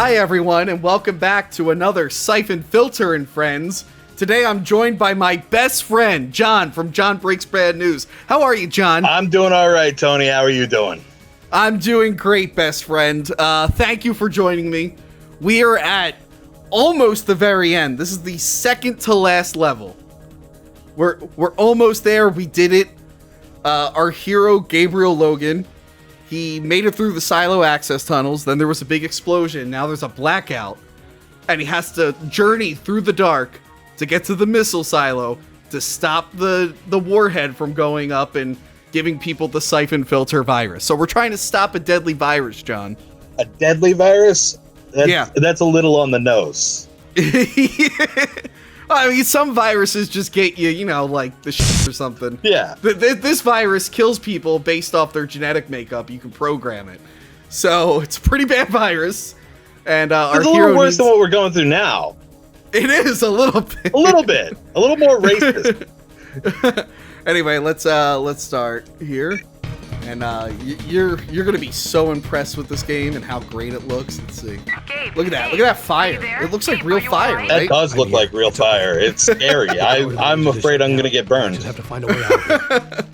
Hi everyone, and welcome back to another Syphon Filter and Friends. Today I'm joined by my best friend, Jon, from Jon Breaks Bad News. How are you, Jon? I'm doing all right, Tony. How are you doing? I'm doing great, best friend. Thank you for joining me. We are at almost the very end. This is the second to last level. We're almost there. We did it. Our hero, Gabriel Logan, he made it through the silo access tunnels. Then there was a big explosion. Now there's a blackout. And he has to journey through the dark to get to the missile silo to stop the warhead from going up and giving people the Syphon Filter virus. So we're trying to stop a deadly virus, Jon. A deadly virus? That's a little on the nose. I mean, some viruses just get you, you know, like the shit or something. Yeah. This virus kills people based off their genetic makeup. You can program it. So it's a pretty bad virus. And our it's a little worse than what we're going through now. It is a little bit. A little bit. A little more racist. Anyway, let's start here. And you're gonna be so impressed with this game and how great it looks. Let's see. Look at that! Look at that fire! It looks like real fire, right? That does look like real fire. It's scary. I'm afraid I'm gonna get burned. Just have to find a way out.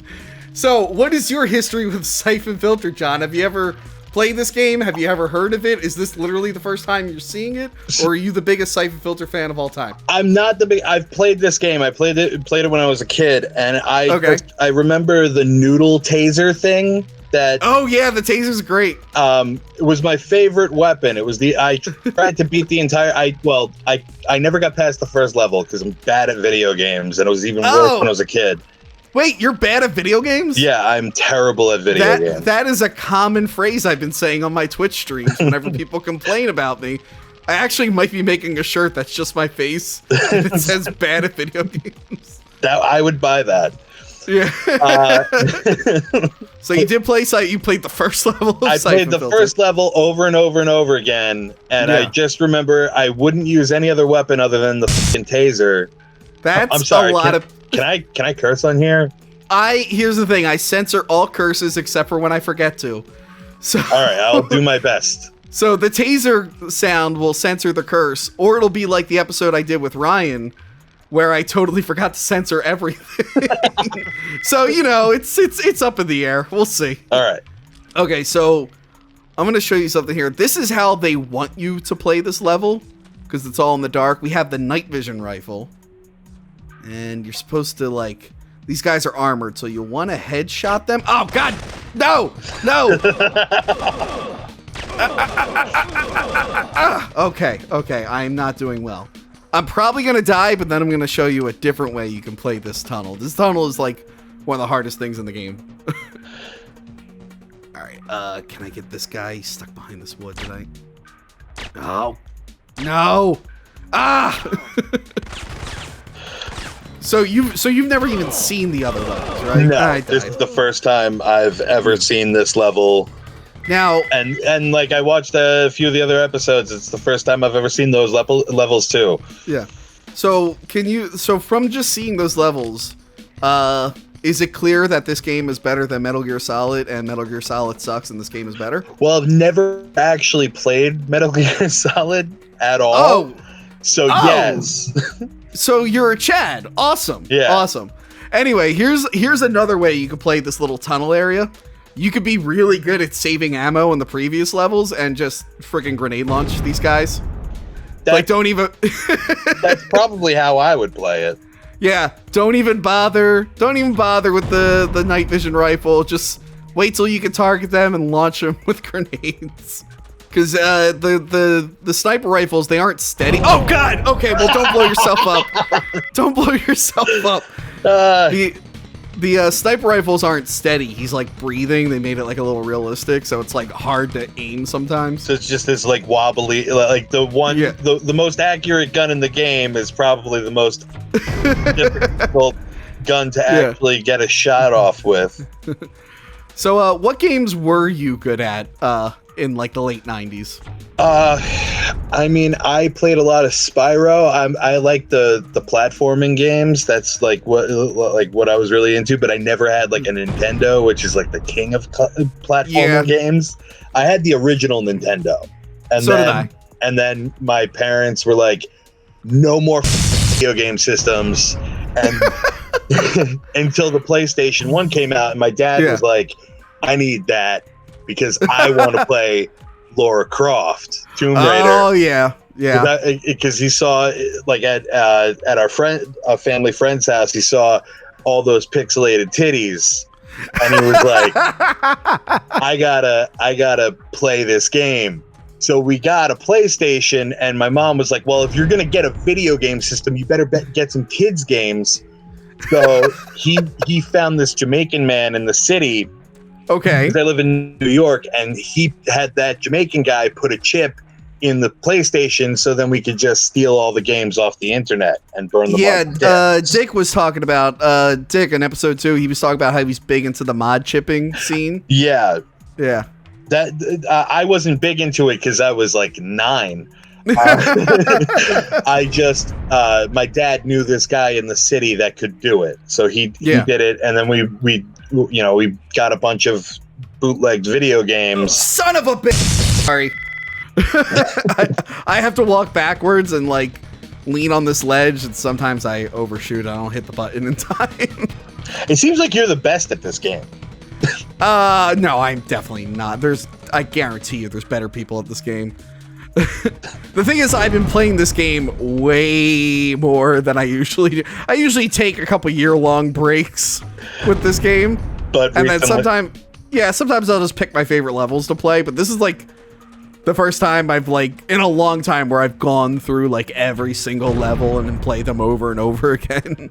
So, what is your history with Syphon Filter, Jon? Have you ever played this game? Have you ever heard of it? Is this literally the first time you're seeing it, or are you the biggest Syphon Filter fan of all time? I'm not the big. I've played this game. I played it when I was a kid, and I remember the noodle taser thing. Oh yeah, the taser's great. It was my favorite weapon. It was I tried to beat the entire. I never got past the first level because I'm bad at video games, and it was even worse when I was a kid. Wait, you're bad at video games? Yeah, I'm terrible at video games. That is a common phrase I've been saying on my Twitch streams whenever people complain about me. I actually might be making a shirt that's just my face. And it says bad at video games. I would buy that. Yeah. So you did play you played the first level of I played the first level over and over and over again, and I just remember I wouldn't use any other weapon other than the fucking taser. That's I'm sorry, a lot of... Can I curse on here? Here's the thing, I censor all curses except for when I forget to. So alright, I'll do my best. So the taser sound will censor the curse, or it'll be like the episode I did with Ryan, where I totally forgot to censor everything. So, you know, it's up in the air. We'll see. Alright. Okay, so I'm going to show you something here. This is how they want you to play this level, because it's all in the dark. We have the night vision rifle. And you're supposed to, like, these guys are armored, so you want to headshot them. Oh, God! No! No! Okay, I'm not doing well. I'm probably going to die, but then I'm going to show you a different way you can play this tunnel. This tunnel is, like, one of the hardest things in the game. Alright, can I get this guy? He's stuck behind this wood, did I? Oh. No! Ah! So you've never even seen the other levels, right? No, this is the first time I've ever seen this level. Now, and like I watched a few of the other episodes. It's the first time I've ever seen those levels too. Yeah. So from just seeing those levels, is it clear that this game is better than Metal Gear Solid, and Metal Gear Solid sucks and this game is better? Well, I've never actually played Metal Gear Solid at all. Oh. So yes. So you're a Chad. Awesome. Yeah. Awesome. Anyway, here's another way you could play this little tunnel area. You could be really good at saving ammo in the previous levels and just freaking grenade launch these guys. Don't even... That's probably how I would play it. Yeah, don't even bother with the night vision rifle. Just wait till you can target them and launch them with grenades. Because the sniper rifles, they aren't steady. Oh, God! Okay, well, don't blow yourself up. Don't blow yourself up. The sniper rifles aren't steady. He's, like, breathing. They made it, like, a little realistic, so it's, like, hard to aim sometimes. So it's just this, like, wobbly... Like, the most accurate gun in the game is probably the most difficult gun to actually get a shot off with. So, what games were you good at, in like the late 90s? I mean, I played a lot of Spyro. I like the platforming games. That's like what I was really into, but I never had like a Nintendo, which is like the king of platformer games. I had the original Nintendo. And so did I. And then my parents were like, no more video game systems. And until the PlayStation 1 came out, and my dad was like, I need that because I want to play Lara Croft, Tomb Raider. Oh, yeah. Yeah. Because he saw, like, at our family friend's house, he saw all those pixelated titties. And he was like, I gotta play this game. So we got a PlayStation, and my mom was like, well, if you're gonna get a video game system, you better get some kids games. So he found this Jamaican man in the city. Okay. Because I live in New York, and he had that Jamaican guy put a chip in the PlayStation, so then we could just steal all the games off the internet and burn them. Yeah, Dick was talking about Dick in episode 2. He was talking about how he's big into the mod chipping scene. Yeah. That I wasn't big into it because I was like 9. I just my dad knew this guy in the city that could do it, so he did it, and then we got a bunch of bootlegged video games. Son of a bitch! Sorry. I have to walk backwards and like lean on this ledge, and sometimes I overshoot. I don't hit the button in time. It seems like you're the best at this game. No, I'm definitely not. I guarantee you there's better people at this game. The thing is, I've been playing this game way more than I usually do. I usually take a couple year-long breaks with this game. And then sometimes I'll just pick my favorite levels to play, but this is like the first time I've like in a long time where I've gone through like every single level and then play them over and over again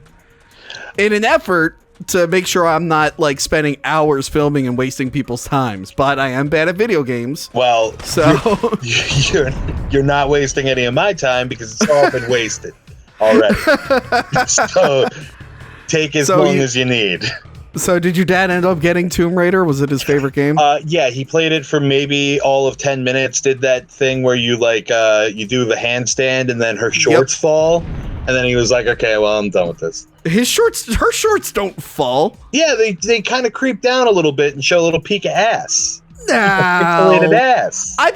in an effort to make sure I'm not like spending hours filming and wasting people's times. But I am bad at video games. Well, so you're not wasting any of my time because it's all been wasted already. So take as long as you need. So did your dad end up getting Tomb Raider? Was it his favorite game? Yeah, he played it for maybe all of 10 minutes, did that thing where you like you do the handstand and then her shorts fall, and then he was like, okay, well, I'm done with this. Her shorts don't fall. Yeah, they kind of creep down a little bit and show a little peek of ass. No. Pixelated ass. I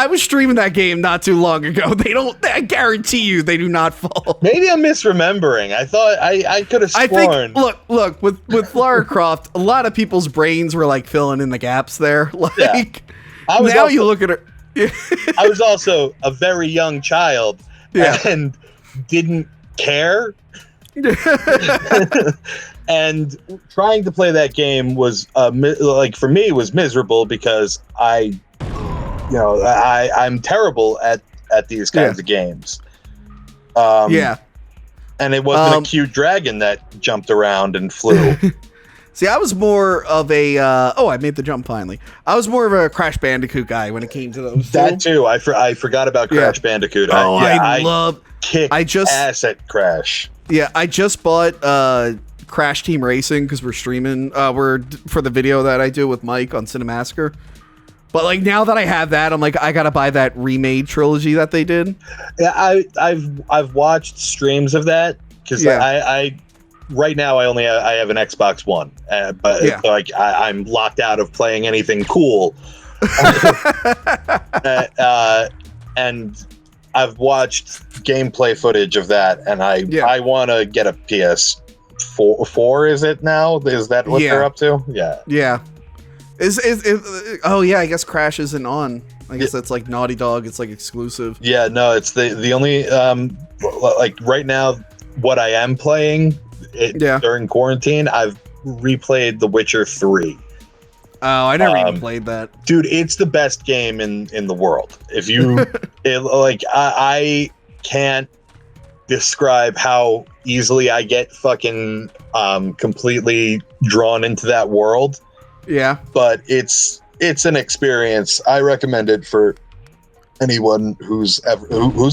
was streaming that game not too long ago. I guarantee you they do not fall. Maybe I'm misremembering. I thought I could have sworn. I think, look, with Lara Croft, a lot of people's brains were like filling in the gaps there. Like, now you look at her. I was also a very young child and didn't care. And trying to play that game was like for me was miserable because I'm terrible at these kinds of games. And it wasn't a cute dragon that jumped around and flew. See, I was more of a I made the jump finally. I was more of a Crash Bandicoot guy when it came to those. That too. I forgot about Crash Bandicoot. I kicked ass at Crash. Yeah, I just bought Crash Team Racing because we're streaming for the video that I do with Mike on Cinemassacre. But like now that I have that, I'm like I gotta buy that remade trilogy that they did. Yeah, I've watched streams of that because I right now I have an Xbox One, but like I'm locked out of playing anything cool. And I've watched gameplay footage of that, and I want to get a PS4. Is it now? Is that what they're up to? Yeah. Yeah. I guess Crash isn't on. I guess that's like Naughty Dog. It's like exclusive. Yeah, no, it's the only like right now what I am playing during quarantine. I've replayed The Witcher 3. Oh, I never even played that. Dude, it's the best game in the world. If you I can't describe how easily I get fucking completely drawn into that world. Yeah. But it's an experience. I recommend it for anyone who's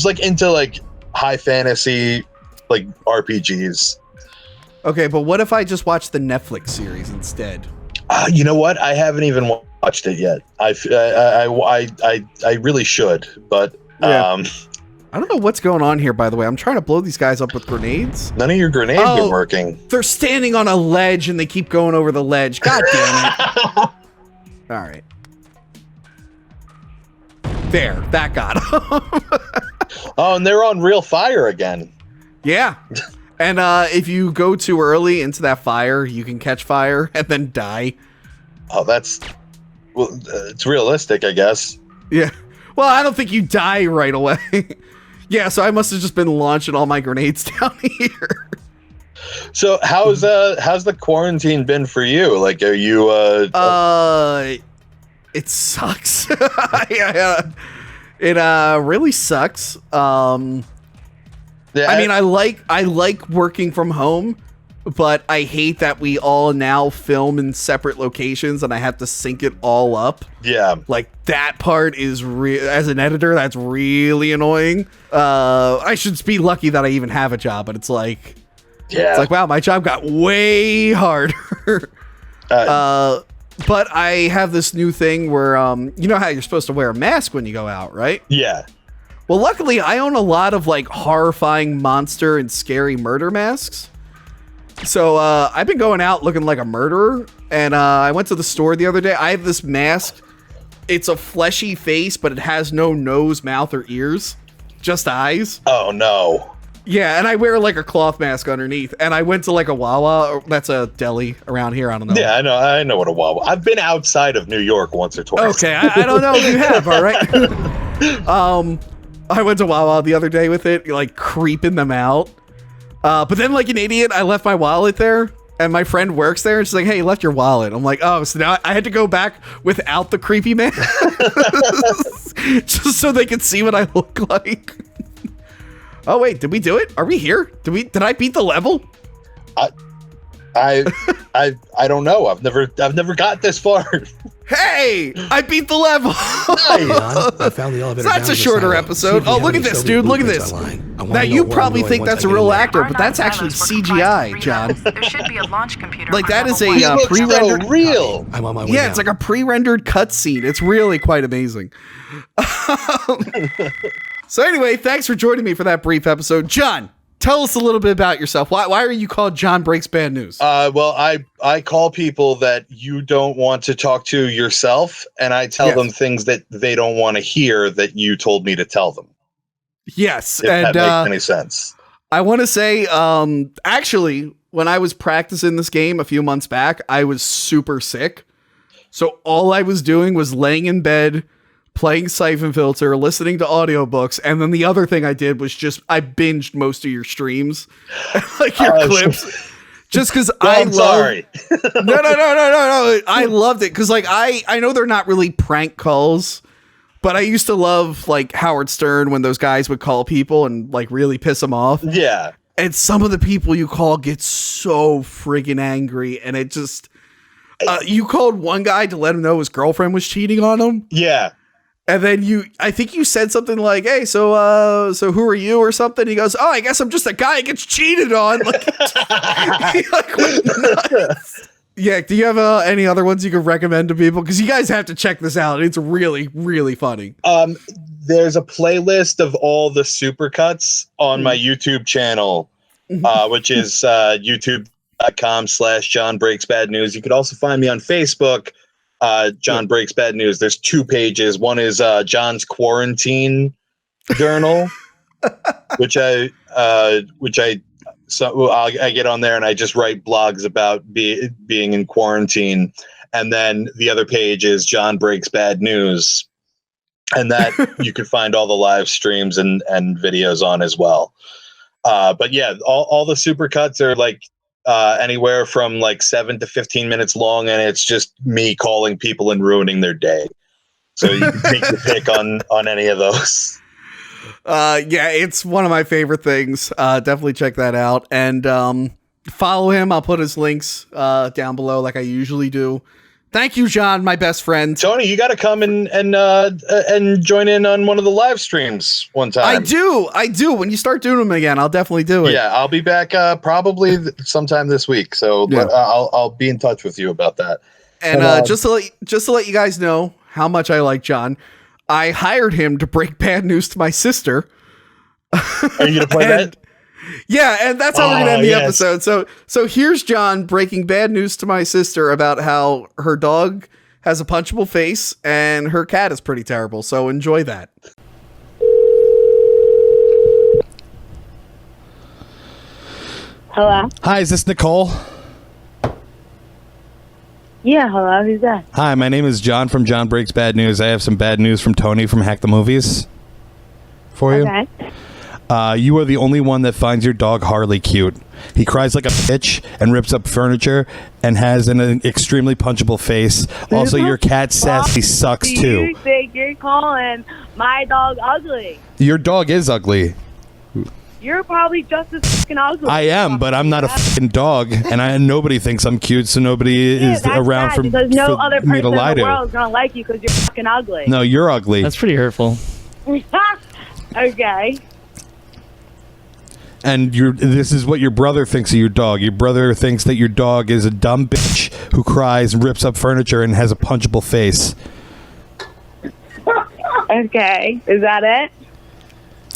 like into like high fantasy like RPGs. Okay, but what if I just watch the Netflix series instead? You know what? I haven't even watched it yet. I really should, but I don't know what's going on here. By the way, I'm trying to blow these guys up with grenades. None of your grenades are working. They're standing on a ledge and they keep going over the ledge. God damn it! All right. There, that got him. Oh, and they're on real fire again. Yeah. And if you go too early into that fire, you can catch fire and then die. Oh, it's realistic, I guess. Yeah. Well, I don't think you die right away. Yeah, so I must have just been launching all my grenades down here. So how's the quarantine been for you? Like, are you it sucks. It really sucks. Yeah, I mean, I like working from home, but I hate that we all now film in separate locations and I have to sync it all up. Yeah. Like, that part is as an editor, that's really annoying. I should be lucky that I even have a job, but it's like, wow, my job got way harder. But I have this new thing where, you know how you're supposed to wear a mask when you go out, right? Yeah. Well, luckily, I own a lot of, like, horrifying monster and scary murder masks. So, I've been going out looking like a murderer, and I went to the store the other day. I have this mask. It's a fleshy face, but it has no nose, mouth, or ears. Just eyes. Oh, no. Yeah, and I wear, like, a cloth mask underneath. And I went to, like, a Wawa. That's a deli around here. I don't know. Yeah, I know what a Wawa. I've been outside of New York once or twice. Okay, I don't know if you have, all right? I went to Wawa the other day with it, like, creeping them out. But then, like an idiot, I left my wallet there, and my friend works there, and she's like, hey, you left your wallet. I'm like, oh, so now I had to go back without the creepy man? Just so they could see what I look like. Oh, wait, did we do it? Are we here? Did I beat the level? I don't know. I've never got this far. Hey, I beat the level. I found the elevator. That's a shorter episode. Oh, look at this, dude. Look at this. Now, you probably think that's a real actor, but that's actually CGI, John. There should be a launch computer. Like, that is a pre-rendered. So real. I'm on my way. Yeah, now. it's like a pre-rendered cutscene. It's really quite amazing. So anyway, thanks for joining me for that brief episode. John, tell us a little bit about yourself. Why are you called Jon Breaks Bad News? Well, I call people that you don't want to talk to yourself, and I tell them things that they don't want to hear that you told me to tell them. Yes, if and that makes any sense. I want to say, actually, when I was practicing this game a few months back, I was super sick. So all I was doing was laying in bed, playing Syphon Filter, listening to audiobooks, and then the other thing I did was I binged most of your streams, like your clips, just because sorry. No. I loved it because, like, I know they're not really prank calls, but I used to love, like, Howard Stern when those guys would call people and, like, really piss them off. Yeah. And some of the people you call get so friggin' angry, and it just you called one guy to let him know his girlfriend was cheating on him. Yeah. And then I think you said something like, hey, so who are you or something? He goes, oh, I guess I'm just a guy who gets cheated on. Like, nuts. Yeah. Do you have any other ones you could recommend to people? Because you guys have to check this out. It's really, really funny. There's a playlist of all the supercuts on my YouTube channel, which is youtube.com/Jon Breaks Bad News. You could also find me on Facebook. Jon Breaks Bad News. There's 2 pages. One is John's quarantine journal, which I get on there and I just write blogs about being in quarantine. And then the other page is Jon Breaks Bad News, and that you can find all the live streams and videos on as well. But yeah, all the supercuts are like anywhere from like 7 to 15 minutes long, and it's just me calling people and ruining their day. So you can take your pick on any of those. Yeah, it's one of my favorite things. Definitely check that out, and follow him. I'll put his links down below like I usually do. Thank you, John, my best friend. Tony, you got to come and join in on one of the live streams one time. I do. When you start doing them again, I'll definitely do it. Yeah, I'll be back probably sometime this week. So I'll be in touch with you about that. And just to let you guys know how much I like John, I hired him to break bad news to my sister. Are you gonna play that? Yeah, and that's how we're gonna end the episode. So here's John breaking bad news to my sister about how her dog has a punchable face, and her cat is pretty terrible. So enjoy that. Hello? Hi, is this Nicole? Yeah, hello. Who's that? Hi, my name is John from Jon Breaks Bad News. I have some bad news from Tony from Hack the Movies for you. Okay. You are the only one that finds your dog Harley cute. He cries like a bitch and rips up furniture and has an extremely punchable face. Also, your cat Sassy sucks too. You think you're calling my dog ugly? Your dog is ugly. You're probably just as fucking ugly. I am, but I'm not a fucking dog, and nobody thinks I'm cute, so nobody is that's around bad, for, because no for other me to person lie in the to. world is gonna like you because you're fucking ugly. No, you're ugly. That's pretty hurtful. Okay. And this is what your brother thinks of your dog. Your brother thinks that your dog is a dumb bitch who cries and rips up furniture and has a punchable face. Okay. Is that it?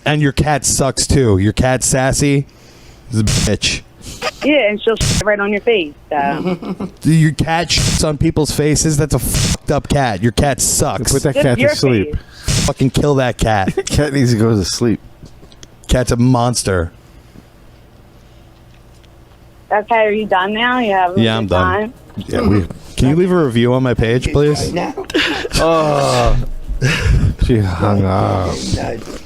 And your cat sucks too. Your cat Sassy is a bitch. Yeah, and she'll shit right on your face. So. Your cat shits on people's faces? That's a fucked up cat. Your cat sucks. Put that Just cat your to sleep. face. Fucking kill that cat. Cat needs to go to sleep. Cat's a monster. Okay, are you done now? You have Yeah, I'm done. Yeah, Can you leave a review on my page, please? she hung up.